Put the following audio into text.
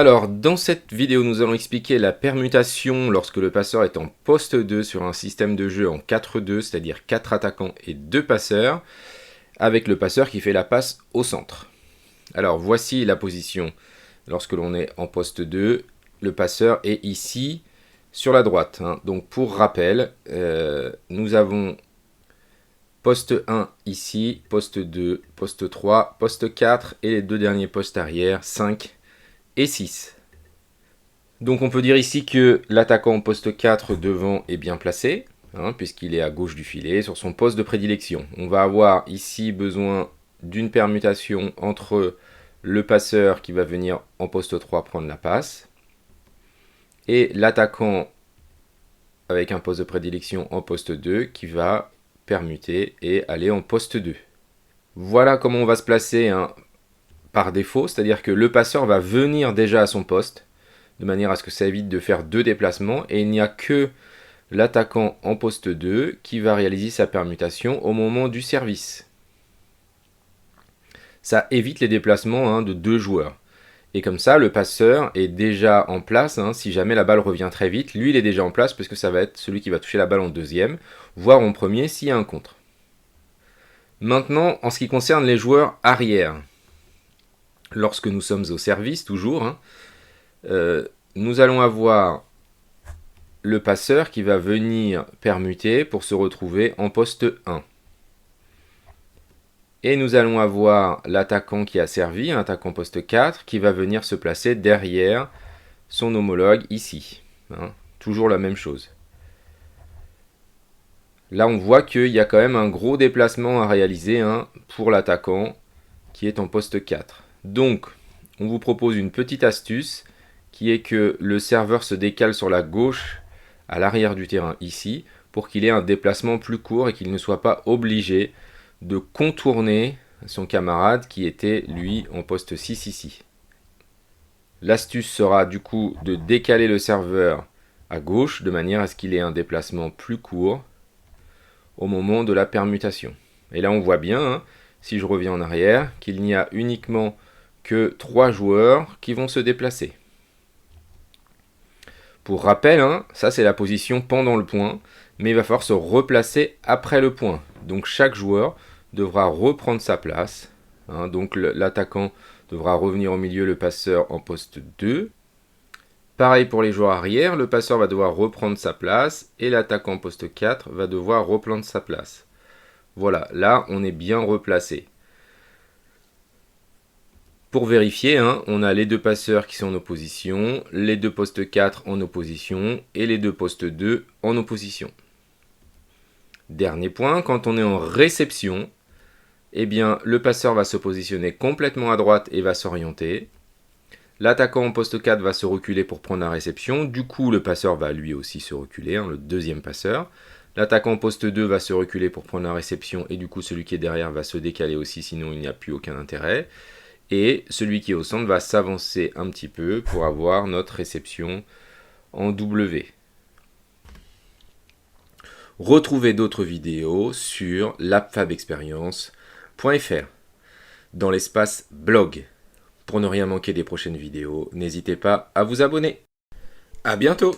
Alors, dans cette vidéo, nous allons expliquer la permutation lorsque le passeur est en poste 2 sur un système de jeu en 4-2, c'est-à-dire 4 attaquants et 2 passeurs, avec le passeur qui fait la passe au centre. Alors, voici la position lorsque l'on est en poste 2. Le passeur est ici, sur la droite. Donc, pour rappel, nous avons poste 1 ici, poste 2, poste 3, poste 4 et les deux derniers postes arrière, 5 et 6. Donc on peut dire ici que l'attaquant au poste 4 devant est bien placé, puisqu'il est à gauche du filet, sur son poste de prédilection. On va avoir ici besoin d'une permutation entre le passeur qui va venir en poste 3 prendre la passe, et l'attaquant avec un poste de prédilection en poste 2 qui va permuter et aller en poste 2. Voilà comment on va se placer par défaut, c'est-à-dire que le passeur va venir déjà à son poste, de manière à ce que ça évite de faire deux déplacements, et il n'y a que l'attaquant en poste 2 qui va réaliser sa permutation au moment du service. Ça évite les déplacements de deux joueurs. Et comme ça, le passeur est déjà en place. Si jamais la balle revient très vite, lui il est déjà en place parce que ça va être celui qui va toucher la balle en deuxième, voire en premier s'il y a un contre. Maintenant, en ce qui concerne les joueurs arrière, lorsque nous sommes au service, toujours, nous allons avoir le passeur qui va venir permuter pour se retrouver en poste 1. Et nous allons avoir l'attaquant qui a servi, un attaquant poste 4, qui va venir se placer derrière son homologue ici. Toujours la même chose. Là, on voit qu'il y a quand même un gros déplacement à réaliser pour l'attaquant qui est en poste 4. Donc, on vous propose une petite astuce qui est que le serveur se décale sur la gauche à l'arrière du terrain ici pour qu'il ait un déplacement plus court et qu'il ne soit pas obligé de contourner son camarade qui était lui en poste 6 ici. L'astuce sera du coup de décaler le serveur à gauche de manière à ce qu'il ait un déplacement plus court au moment de la permutation. Et là on voit bien, si je reviens en arrière, qu'il n'y a uniquement que 3 joueurs qui vont se déplacer. Pour rappel, ça c'est la position pendant le point, mais il va falloir se replacer après le point. Donc chaque joueur devra reprendre sa place. Donc l'attaquant devra revenir au milieu, le passeur en poste 2. Pareil pour les joueurs arrière, le passeur va devoir reprendre sa place et l'attaquant en poste 4 va devoir reprendre sa place. Voilà, là on est bien replacé. Pour vérifier, on a les deux passeurs qui sont en opposition, les deux postes 4 en opposition et les deux postes 2 en opposition. Dernier point, quand on est en réception, eh bien, le passeur va se positionner complètement à droite et va s'orienter. L'attaquant en poste 4 va se reculer pour prendre la réception. Du coup, le passeur va lui aussi se reculer, le deuxième passeur. L'attaquant en poste 2 va se reculer pour prendre la réception et du coup, celui qui est derrière va se décaler aussi, sinon il n'y a plus aucun intérêt. Et celui qui est au centre va s'avancer un petit peu pour avoir notre réception en W. Retrouvez d'autres vidéos sur lapfabexperience.fr dans l'espace blog. Pour ne rien manquer des prochaines vidéos, n'hésitez pas à vous abonner. À bientôt!